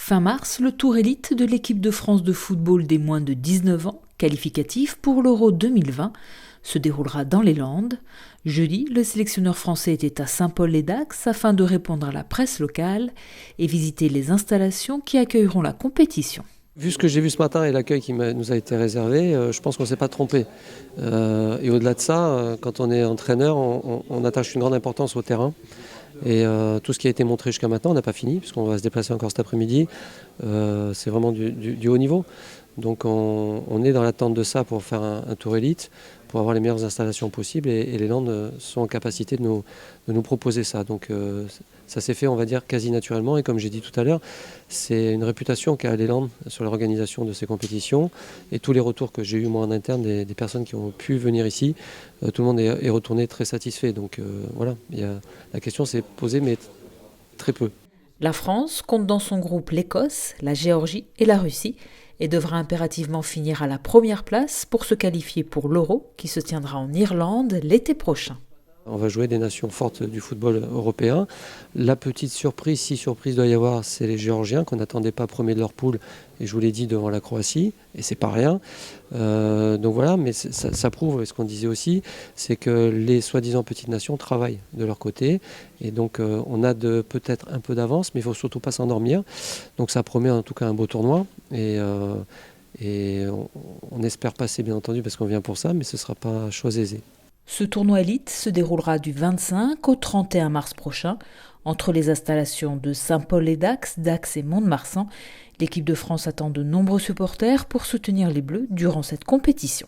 Fin mars, le tour élite de l'équipe de France de football des moins de 19 ans, qualificatif pour l'Euro 2020, se déroulera dans les Landes. Jeudi, le sélectionneur français était à Saint-Paul-les-Dax afin de répondre à la presse locale et visiter les installations qui accueilleront la compétition. Vu ce que j'ai vu ce matin et l'accueil qui nous a été réservé, je pense qu'on ne s'est pas trompé. Et au-delà de ça, quand on est entraîneur, on attache une grande importance au terrain. Et tout ce qui a été montré jusqu'à maintenant, on n'a pas fini, puisqu'on va se déplacer encore cet après-midi. C'est vraiment du haut niveau. Donc on est dans l'attente de ça pour faire un tour élite, pour avoir les meilleures installations possibles. Et les Landes sont en capacité de nous proposer ça. Donc ça s'est fait, on va dire, quasi naturellement. Et comme j'ai dit tout à l'heure, c'est une réputation qu'a les Landes sur l'organisation de ces compétitions. Et tous les retours que j'ai eus moi en interne des personnes qui ont pu venir ici, tout le monde est retourné très satisfait. Donc voilà, la question s'est posée, mais très peu. La France compte dans son groupe l'Écosse, la Géorgie et la Russie et devra impérativement finir à la première place pour se qualifier pour l'Euro qui se tiendra en Irlande l'été prochain. On va jouer des nations fortes du football européen. La petite surprise, si surprise doit y avoir, c'est les Géorgiens qu'on n'attendait pas premiers de leur poule, et je vous l'ai dit, devant la Croatie, et c'est pas rien. Donc voilà, mais ça prouve, ce qu'on disait aussi, c'est que les soi-disant petites nations travaillent de leur côté, et donc on a peut-être un peu d'avance, mais il ne faut surtout pas s'endormir. Donc ça promet en tout cas un beau tournoi, et on espère passer bien entendu parce qu'on vient pour ça, mais ce ne sera pas chose aisée. Ce tournoi élite se déroulera du 25 au 31 mars prochain entre les installations de Saint-Paul-les-Dax, Dax et Mont-de-Marsan. L'équipe de France attend de nombreux supporters pour soutenir les Bleus durant cette compétition.